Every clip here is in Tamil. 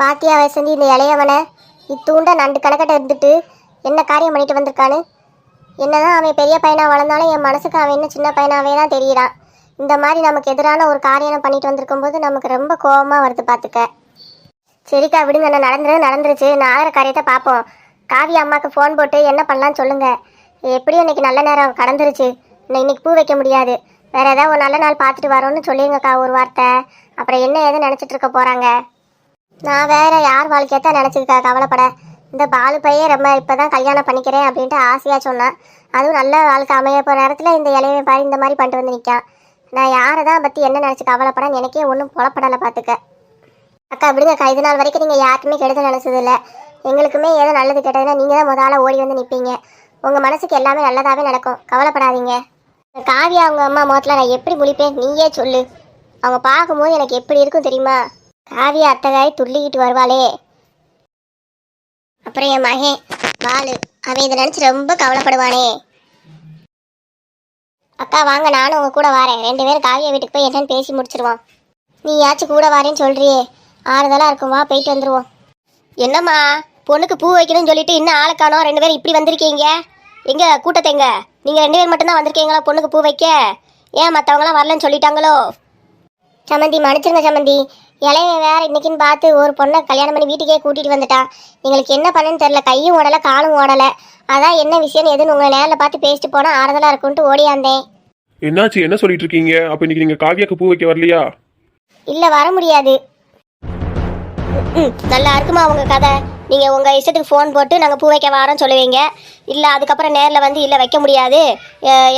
பாத்தியா வசந்தி, இந்த இளையவனை இத்தூண்ட நண்டு கணக்கிட்ட இருந்துட்டு என்ன காரியம் பண்ணிட்டு வந்திருக்கான்னு. என்னதான் அவன் பெரிய பையனா வளர்ந்தாலும் என் மனசுக்கு அவன் இன்னும் சின்ன பையனாவே தான் தெரியுறான். இந்த மாதிரி நமக்கு எதிரான ஒரு காரியம் பண்ணிட்டு வந்திருக்கும் போது நமக்கு ரொம்ப கோபமா வருது பார்த்துக்க. சரிக்கா விடுங்க, என்ன நடந்துருச்சு. நான் ஆகிற காரியத்தை பார்ப்போம். காவி அம்மாவுக்கு ஃபோன் போட்டு என்ன பண்ணலான்னு சொல்லுங்க. எப்படியும் இன்னைக்கு நல்ல நேரம் கடந்துருச்சு. இன்னைக்கு பூ வைக்க முடியாது. வேற ஏதாவது ஒரு நல்ல நாள் பார்த்துட்டு வரோன்னு சொல்லிருங்கக்கா ஒரு வார்த்தை. அப்புறம் என்ன ஏதுன்னு நினச்சிட்டு இருக்க போறாங்க. நான் வேற யார் வாழ்க்கையத்தான் நினச்சிருக்கா கவலைப்பட. இந்த பாலு பையன் ரொம்ப இப்போதான் கல்யாணம் பண்ணிக்கிறேன் அப்படின்ட்டு ஆசையாக சொன்னான். அதுவும் நல்ல வாழ்க்கை அமைய போகிற நேரத்தில் இந்த இலையை பாரு இந்த மாதிரி பண்ணிட்டு வந்து நிற்கான். நான் யாரை தான் பற்றி என்ன நினச்சி கவலைப்படன்னு எனக்கே ஒன்றும் புலப்படலை பார்த்துக்க. அக்கா விடுங்கக்கா, இது நாள் வரைக்கும் நீங்கள் யாருக்குமே கெடுதல் நினச்சதில்லை. எங்களுக்குமே ஏதோ நல்லது கெட்டதுன்னா நீங்கள் தான் முதல்ல ஓடி வந்து நிற்பீங்க. உங்கள் மனசுக்கு எல்லாமே நல்லதாகவே நடக்கும், கவலைப்படாதீங்க. காவியா அவங்க அம்மா முகத்தில் நான் எப்படி முழிப்பேன் நீயே சொல்லு. அவங்க பார்க்கும்போது எனக்கு எப்படி இருக்கும் தெரியுமா? காவியா அத்தகாய் துள்ளிக்கிட்டு வருவாளே. அப்புறம் என் மகன் பாலு அவன் இதை நினச்சி ரொம்ப கவலைப்படுவானே. அக்கா வாங்க, நானும் உங்க கூட வரேன். 2 பேரும் காவியா வீட்டுக்கு போய் என்னன்னு பேசி முடிச்சிருவோம். நீ யாச்சும் கூட வரேன்னு சொல்றியே, ஆறுதலாக இருக்கும். வா போயிட்டு வந்துடுவோம். என்னம்மா பொண்ணுக்கு பூ வைக்கணும்னு சொல்லிட்டு இன்னும் ஆளை காணோம். 2 பேரும் இப்படி வந்திருக்கீங்க. எங்க கூட்டத்தைங்க நீங்கள் 2 பேர் மட்டும்தான் வந்திருக்கீங்களா பொண்ணுக்கு பூ வைக்க? ஏன் மற்றவங்களாம் வரலன்னு சொல்லிட்டாங்களோ? சம்மந்தி மன்னிச்சிருங்க சம்மந்தி, இளையவன் வேற இன்னைக்குன்னு பார்த்து ஒரு பொண்ணை கல்யாணம் பண்ணி வீட்டுக்கே கூட்டிகிட்டு வந்துட்டான். எங்களுக்கு என்ன பண்ணுன்னு தெரில, கையும் ஓடலை காலும் ஓடலை. அதான் என்ன விஷயம் எதுன்னு உங்களை நேரில் பார்த்து பேசிட்டு போனால் ஆறுதலாக இருக்கும்ட்டு ஓடியாந்தேன். என்னாச்சு, என்ன சொல்லிட்டு இருக்கீங்க? அப்போ இன்னைக்கு நீங்கள் காவியாக்கு பூ வைக்க வரலையா? இல்லை வர முடியாது. நல்லா இருக்குமா உங்கள் கதை? நீங்கள் உங்கள் இஷ்டத்துக்கு ஃபோன் போட்டு நாங்கள் பூ வைக்க வரோன்னு சொல்லுவீங்க. இல்லை அதுக்கப்புறம் நேரில் வந்து இல்லை வைக்க முடியாது,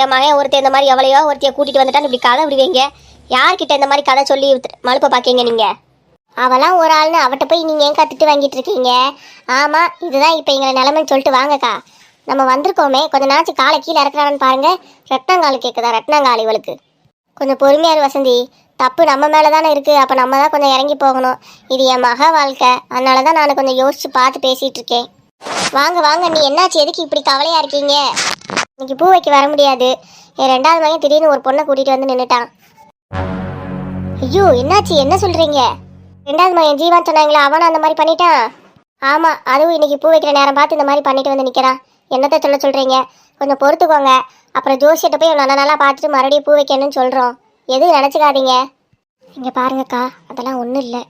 என் மகன் ஒருத்தர் இந்த மாதிரி எவ்வளையோ ஒருத்தையை கூட்டிகிட்டு வந்துட்டான்னு இப்படி கதை விடுவீங்க. யார்கிட்ட இந்த மாதிரி கதை சொல்லி மழுப்ப பார்க்கீங்க நீங்கள்? அவளாம் ஒரு ஆள்னு அவட்ட போய் நீங்கள் ஏன் கற்றுட்டு வாங்கிட்டு இருக்கீங்க? ஆமாம், இதுதான் இப்போ எங்களை நிலமைன்னு சொல்லிட்டு வாங்கக்கா. நம்ம வந்திருக்கோமே, கொஞ்சம் நாச்சு காலை கீழே இறக்குறான்னு பாருங்க. ரத்னாங்காலு கேட்குதா? ரத்னாங்காலு இவளுக்கு கொஞ்சம் பொறுமையாக வசந்தி. தப்பு நம்ம மேலே தானே இருக்குது. அப்போ நம்ம தான் கொஞ்சம் இறங்கி போகணும். இது என் மக வாழ்க்கை, அதனால தான் நான் கொஞ்சம் யோசித்து பார்த்து பேசிகிட்டு இருக்கேன். வாங்க வாங்க, நீ என்னாச்சு, எதுக்கு இப்படி கவலையாக இருக்கீங்க? இன்னைக்கு பூ வைக்க வர முடியாது. என் 2வது மகன் திடீர்னு ஒரு பொண்ணை கூட்டிகிட்டு வந்து நின்றுட்டான். ஐயோ என்னாச்சு, என்ன சொல்கிறீங்க? 2வது மகன் ஜீவான் சொன்னாங்களா, அவனும் அந்த மாதிரி பண்ணிட்டான்? ஆமாம், அதுவும் இன்னைக்கு பூ வைக்கிற நேரம் பார்த்து இந்த மாதிரி பண்ணிட்டு வந்து நிற்கிறான். என்னத்தை சொல்கிறீங்க? கொஞ்சம் பொறுத்துக்கோங்க. அப்புறம் ஜோசியிட்ட போய் நல்ல நல்லா பார்த்துட்டு மறுபடியும் பூ வைக்கணும்னு சொல்கிறோம். எதுவும் நினச்சிக்காதீங்க. இங்கே பாருங்கக்கா, அதெல்லாம் ஒன்றும் இல்லை.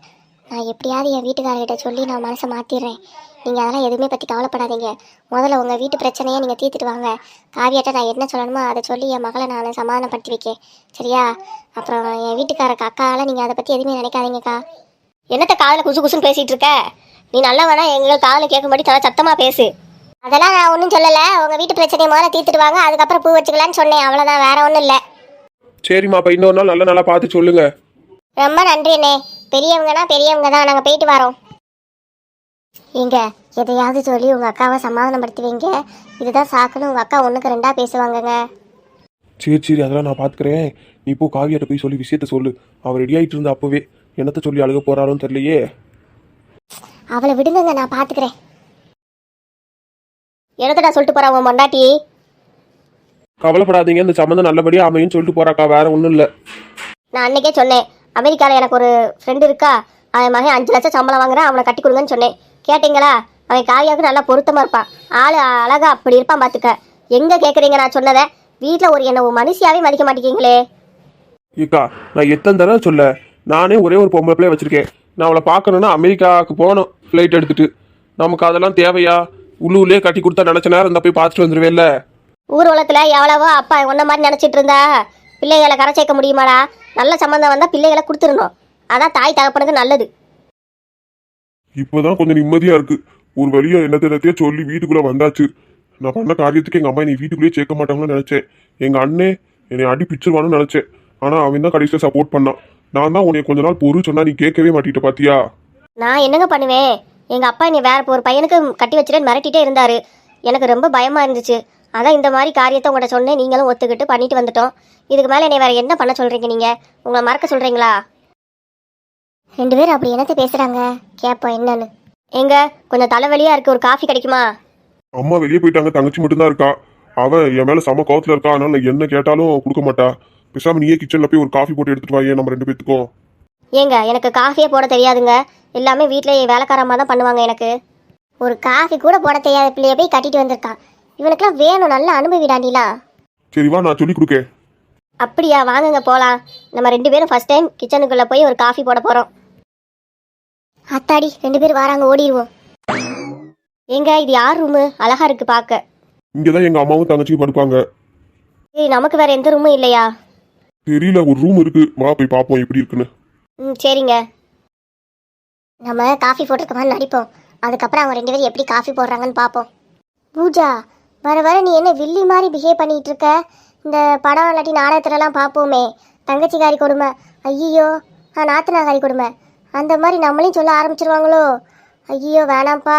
நான் எப்படியாவது என் வீட்டுக்காரர்கிட்ட சொல்லி நான் மனசை மாற்றிடுறேன். நீங்கள் அதெல்லாம் எதுவுமே பற்றி கவலைப்படாதீங்க. முதல்ல உங்கள் வீட்டு பிரச்சனையை நீங்கள் தீர்த்துட்டு வாங்க. காவியாட்ட நான் என்ன சொல்லணுமோ அதை சொல்லி என் மகளை நான் சமாதானப்படுத்தி வைக்கேன், சரியா? அப்புறம் என் வீட்டுக்காரருக்கு அக்காவால் நீங்கள் அதை பற்றி எதுவுமே நினைக்காதீங்கக்கா. என்னத்தை காதில் குசு குசுன்னு பேசிகிட்டு இருக்க? நீ நல்லா வேணா எங்கள் காதில் கேட்கும்படி நல்லா சத்தமாக பேசு. அதெல்லாம் நான் ஒன்றும் சொல்லலை. உங்கள் வீட்டு பிரச்சனையை முதல்ல தீர்த்துட்டு வாங்க, அதுக்கப்புறம் பூ வச்சுக்கலான்னு சொன்னேன், அவ்வளோதான், வேற ஒன்றும் இல்லை. சரிம்மா, அப்போ இன்னொரு நாள் நல்லா பார்த்து சொல்லுங்க. ரொம்ப நன்றி அண்ணே. பெரியவங்கன்னா பெரியவங்க தான், நாங்கள் போயிட்டு வரோம். இங்க எதையாவது சொல்லி உங்கள் அக்காவை சமாதானப்படுத்துவீங்க. இதுதான் சாக்குன்னு உங்கள் அக்கா 1க்கு 2ஆ பேசுவாங்கங்க. சரி அதெல்லாம் நான் பார்த்துக்கிறேன். நீ இப்போ காவியாட்ட போய் சொல்லி விஷயத்த சொல்லு. அவர் ரெடி ஆகிட்டு இருந்தா அப்போவே என்னத்தை சொல்லி அழுக போறாரோன்னு தெரியலையே. அவளை விடுங்க, நான் பார்த்துக்கிறேன். என்னத்தடா சொல்லிட்டு போறா உன் மண்டாட்டி? கவலைப்படாதீங்க, இந்த சம்மந்தம் நல்லபடியாக அமையும் சொல்லிட்டு போறாக்கா, வேற ஒன்றும் இல்லை. நான் அன்னைக்கே சொன்னேன், அமெரிக்காவில் எனக்கு ஒரு ஃப்ரெண்டு இருக்கா, அவன் மகன் 5 லட்சம் சம்பளம் வாங்குறான், அவனை கட்டி கொடுங்கன்னு சொன்னேன். கேட்டிங்களா? அவன் காவியாவுக்கு நல்லா பொருத்தமாக இருப்பான். ஆள் அழகா அப்படி இருப்பான் பார்த்துக்க. எங்கே கேட்குறீங்க நான் சொன்னதை? வீட்டில் ஒரு என்ன மனுஷியாவே மதிக்க மாட்டேங்கிங்களே. ஏக்கா, நான் எத்தனை தடவை சொல்ல, நானே ஒரே ஒரு பொம்பளை பிள்ளைய வச்சிருக்கேன். நான் அவளை பார்க்கணுன்னா அமெரிக்காவுக்கு போகணும் ஃப்ளைட் எடுத்துட்டு. நமக்கு அதெல்லாம் தேவையா? உள்ளூர்லேயே கட்டி கொடுத்தா நினச்ச நேரம் இந்த போய் பார்த்துட்டு வந்துடுவேல்ல. ஊர் உலகத்தில் எவ்வளவோ அப்பா ஒன்றை மாதிரி நினச்சிட்டு இருந்தா பிள்ளைகளை கரை சேர்க்க முடியுமாடா? நல்ல சம்மந்தம் வந்தால் பிள்ளைகளை கொடுத்துடணும். அதான் தாய் தகப்பனுக்கு நல்லது. இப்போதான் கொஞ்சம் நிம்மதியாக இருக்கு. ஒரு வழியா என்னத்தையே சொல்லி வீட்டுக்குள்ளே வந்தாச்சு. நான் பண்ண காரியத்துக்கு எங்கள் அம்மா என்னை வீட்டுக்குள்ளேயே சேர்க்க மாட்டாங்கன்னு நினச்சேன். எங்கள் அண்ணே என்னை அடி பிச்சிருவான்னு நினச்சேன். ஆனால் அவன் தான் கடைசியில் சப்போர்ட் பண்ணான். நான் தான் உன்னை கொஞ்ச நாள் பொறு சொன்னா நீ கேட்கவே மாட்டிட்ட பாத்தியா? நான் என்னங்க பண்ணுவேன்? எங்கள் அப்பா என்னை வேற ஒரு பையனுக்கு கட்டி வச்சுட்டு மிரட்டிகிட்டே இருந்தார். எனக்கு ரொம்ப பயமாக இருந்துச்சு. அதான் இந்த மாதிரி காரியத்தை உங்கள்கிட்ட சொன்னேன். நீங்களும் ஒத்துக்கிட்டு பண்ணிட்டு வந்துட்டோம். இதுக்கு மேலே என்னை வேறு என்ன பண்ண சொல்கிறீங்க? நீங்கள் உங்களை மறக்க சொல்கிறீங்களா? 2 பேரும் அப்படி என்னத்தை பேசுகிறாங்க, கேட்போம் என்னன்னு. எங்க கொஞ்சம் தலைவலியாக இருக்குது, ஒரு காஃபி கிடைக்குமா? அம்மா வெளியே போயிட்டாங்க, தங்கச்சி மட்டும்தான் இருக்கா. அவன் என் மேலே செம கோவத்தில் இருக்கா. அதனால என்ன கேட்டாலும் கொடுக்க மாட்டா. பேசாமல் நீயே கிச்சனில் போய் ஒரு காஃபி போட்டு எடுத்துட்டு வாயே நம்ம 2 பேத்துக்கும். ஏங்க எனக்கு காஃபியே போட தெரியாதுங்க. எல்லாமே வீட்டில் வேலைக்காரமாக தான் பண்ணுவாங்க எனக்கு. ஒரு காஃபி கூட போட தெரியாத பிள்ளைய போய் கட்டிட்டு வந்திருக்கான். இவனுக்குலாம் வேணும், நல்ல அனுபவிடா நீலா. சரி வா, நான் சொல்லி கொடுக்கேன். அப்படியா, வாங்குங்க போகலாம். நம்ம 2 பேரும் ஃபர்ஸ்ட் டைம் கிச்சனுக்குள்ளே போய் ஒரு காஃபி போட போகிறோம். அத்தாடி 2 பேர் வராங்க, ஓடிடுவோம். ஏங்க இது யார் ரூமு? அழகா இருக்கு பார்க்க. இங்கதான் எங்க அம்மாவும் தங்கச்சியும் படுப்பாங்க. ஏய், நமக்கு வேற எந்த ரூமும் இல்லையா? தெரியல, ஒரு ரூம் இருக்கு, வா போய் பார்ப்போம் எப்படி இருக்குன்னு. சரிங்க. நம்ம காஃபி போட்டிருக்க மாதிரி நடிப்போம். அதுக்கப்புறம் அவங்க 2 பேரும் எப்படி காஃபி போடுறாங்கன்னு பார்ப்போம். பூஜா, வர வர நீ என்ன வில்லி மாதிரி பிஹேவ் பண்ணிட்டு இருக்க? இந்த படம் இல்லாட்டி நாடகத்துலலாம் பார்ப்போமே, தங்கச்சிக்காரி கொடுமை, ஐயோ நாத்தனாகாரி கொடுமை, அந்த மாதிரி நம்மளையும் சொல்ல ஆரம்பிச்சிருவாங்களோ? ஐயோ வேணாம்ப்பா,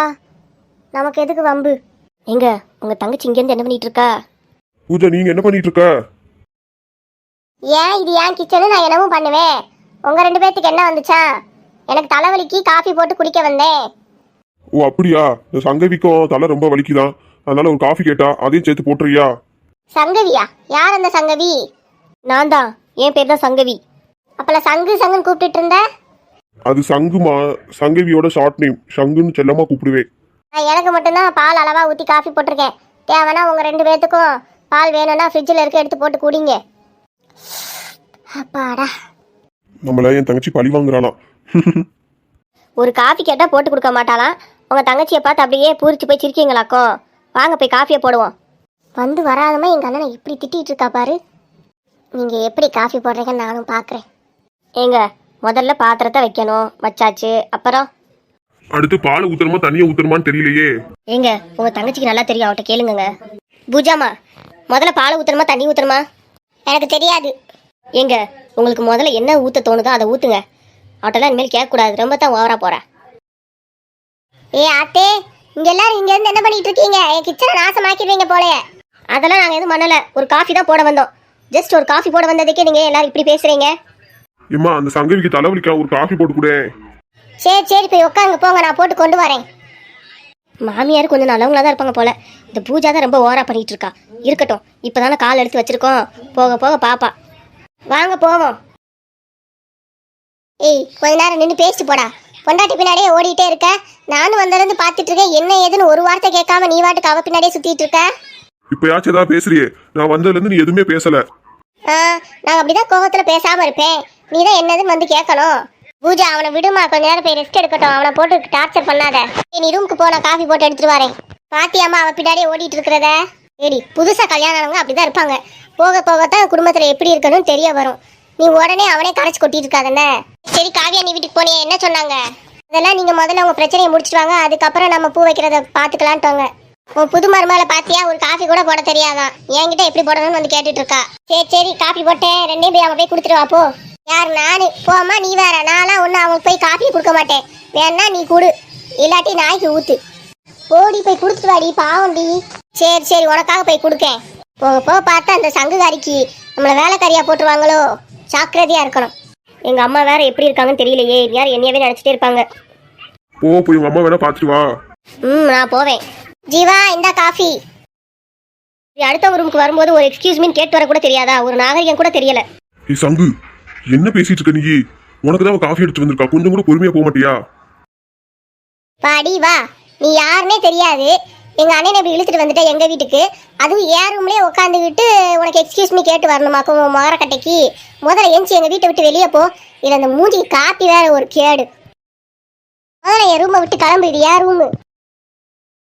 நமக்கு எதுக்கு வம்பு? எங்க உங்க தங்கச்சி இங்கேருந்து என்ன பண்ணிட்டு இருக்கா? பூஜா, நீங்க என்ன பண்ணிட்டு இருக்க? ஏன் இது ஏன் கிச்சனு, நான் என்னவும் பண்ணுவேன். உங்க 2 பேர்த்துக்கு என்ன வந்துச்சா? எனக்கு தலைவலிக்கு காஃபி போட்டு குடிக்க வந்தேன். ஓ அப்படியா? இந்த சங்கவிக்கும் தலை ரொம்ப வலிக்குதான், அதனால ஒரு காஃபி கேட்டா, அதையும் சேர்த்து போட்டுறியா? சங்கவியா? யார் அந்த சங்கவி? நான் தான், என் பேர் தான் சங்கவி. அப்பல சங்குன்னு கூப்பிட்டுட்டு இருந்த? அது சங்குமா, சங்கவியோட ஷார்ட் நேம். சங்குன்னு செல்லமா கூப்பிடுவேன். நான் எனக்கு மட்டும்தான் பால் அளவா ஊற்றி காஃபி போட்டிருக்கேன். தேவைன்னா உங்க 2 பேர்த்துக்கும் பால் வேணும்னா ஃப்ரிட்ஜில் இருக்க எடுத்து போட்டு குடிங்க. அப்பாடா, நம்மள என் தங்கச்சி பழி வாங்குறானா? ஒரு காஃபி கேட்டால் போட்டு கொடுக்க மாட்டாளாம். உங்க தங்கச்சியை பார்த்து அப்படியே பூரிச்சு போய் சிரிக்கீங்களாக்கோ? வாங்க போய் காஃபியை போடுவோம். வந்து வராதமா எங்கள் அண்ணனை இப்படி திட்டிகிட்டு இருக்கா பாரு. நீங்கள் எப்படி காஃபி போடுறீங்கன்னு நானும் பார்க்குறேன். ஏங்க முதல்ல பாத்திரத்தை வைக்கணும், வச்சாச்சு. அப்புறம் அடுத்து பால் ஊத்துறமா தண்ணியை ஊத்துறமான்னு தெரியலையே. ஏங்க உங்கள் தங்கச்சிக்கு நல்லா தெரியும், அவட்ட கேளுங்க. பூஜாமா, முதல்ல பாலை ஊற்றுறமா தண்ணி ஊற்றுறமா? எனக்கு தெரியாது. ஏங்க உங்களுக்கு முதல்ல என்ன ஊற்ற தோணுதோ அதை ஊற்றுங்க. அவட்டெல்லாம் இனிமேல் கேட்கக்கூடாது, ரொம்ப தான் ஓவரா போகிறேன். ஏ ஆத்தே, இங்கே எல்லாரும் இங்கேருந்து என்ன பண்ணிட்டு இருக்கீங்க? என் கிச்சனை நாசமாக்கிடுவீங்க போலயே. அதெல்லாம் நாங்கள் எதுவும் பண்ணலை, ஒரு காஃபி தான் போட வந்தோம். ஜஸ்ட் ஒரு காஃபி போட வந்ததுக்கே நீங்கள் எல்லாரும் இப்படி பேசுகிறீங்க. ஏம்மா, அந்த சங்கவிக்கு தலைவலிக்கா, ஒரு காஃபி போட்டு கொடு. சரி போய் உட்காந்து போங்க, நான் போட்டு கொண்டு வரேன். மாமியார் கொஞ்சம் நல்லவங்களா தான் இருப்பாங்க போல. இந்த பூஜா தான் ரொம்ப ஓவரா பண்ணிட்டு இருக்கா. இருக்கட்டும், இப்போதானே கால் எடுத்து வச்சிருக்கோம், போக போக பாப்பா. வாங்க போவோம். ஏய், கொஞ்ச நேரம் நின்று பேசிட்டு போடா. பொண்டாட்டி பின்னாடியே ஓடிட்டே இருக்க. நானும் வந்திருந்து பார்த்துட்டு இருக்கேன், என்ன ஏதுன்னு ஒரு வார்த்தை கேட்காம நீ வாட்டுக்கு அவ பின்னாடியே சுத்திட்டு இருக்க. இப்பயாச்சும் ஏதாவது பேசுறியே? நான் வந்ததுல இருந்து நீ எதுவுமே பேசல. நான் அப்படிதான் கோவத்துல பேசாம இருப்பேன், நீ தான் என்னதுன்னு வந்து கேட்கணும். பூஜா, அவனை விடுமா, கொஞ்ச நேரம் போய் ரெஸ்ட் எடுக்கட்டும். அவனை போட்டு டார்ச்சர் பண்ணாத. நீ ரூமுக்கு போ, நான் காஃபி போட்டு எடுத்துட்டு வரேன். பாத்தியாமா அவ பின்னாடியே ஓடிட்டு இருக்கிறத? சரி, புதுசா கல்யாணம் ஆனவங்க அப்படிதான் இருப்பாங்க. போக போகத்தான் குடும்பத்துல எப்படி இருக்கணும்னு தெரிய வரும். நீ உடனே அவனே கரைச்சு கொட்டிட்டு இருக்காதண்ணே. சரி காவியா, நீ வீட்டுக்கு போனியா? என்ன சொன்னாங்க? அதெல்லாம் நீங்க முதல்ல உங்க பிரச்சனையை முடிச்சிட்டு வாங்க, அதுக்கப்புறம் நம்ம பூ வைக்கிறத பாத்துக்கலான்ட்டோங்க. உன் புது மருமகளை பாத்தியா? ஒரு காஃபி கூட போட தெரியாதான். என்கிட்ட எப்படி போடணும்னு வந்து கேட்டுட்டு இருக்கா. சரி காஃபி போட்டேன், 2 போய் அவங்க போய் கொடுத்துட்டு வா போ. யார்? நானு போமா, நீ வேற. நான்லாம் ஒன்று அவங்களுக்கு போய் காஃபி கொடுக்க மாட்டேன். வேணா நீ கொடு, இல்லாட்டி நாய்க்கு ஊத்து. ஓடி போய் கொடுத்துட்டு வாடி, பாவண்டி. சரி உனக்காக போய் கொடுக்கேன். போக பார்த்தா அந்த சங்குகாரிக்கு நம்மளை வேலைக்காரியா போட்டுருவாங்களோ, ஜாக்கிரதையா இருக்கணும். எங்க அம்மா வேற எப்படி இருக்காங்கன்னு தெரியலையே, யார் என்னையவே நினைச்சிட்டே இருப்பாங்க. போய் உங்க அம்மா வேணா பாத்துட்டு வா. நான் போவேன். ஜீவா, இந்த காஃபி. அடுத்த ரூமுக்கு வரும்போது ஒரு எக்ஸ்கியூஸ் மீன் கேட்டு வர கூட தெரியாதா? ஒரு நாகரிகம் கூட தெரியல. சங்கு, என்ன பேசிட்டு இருக்க நீ? உனக்கு தான் காஃபி எடுத்து வந்திருக்கா, கொஞ்சம் கூட பொறுமையா போக மாட்டியா? பாடி வா, நீ யாருன்னே தெரியாது. எங்க அண்ணனை இப்படி இழுத்துட்டு வந்துட்ட எங்க வீட்டுக்கு, அதுவும் ஏன் ரூம்லயே உட்காந்துக்கிட்டு உனக்கு எக்ஸ்கியூஸ் மீ கேட்டு வரணுமாக்கும் மொகரக்கட்டைக்கு. முதல்ல எஞ்சி எங்க வீட்டை விட்டு வெளியே போ. இதுல அந்த மூஞ்சிக்கு காப்பி வேற ஒரு கேடு. முதல்ல என் ரூமை விட்டு கிளம்புது. யார் ரூமு?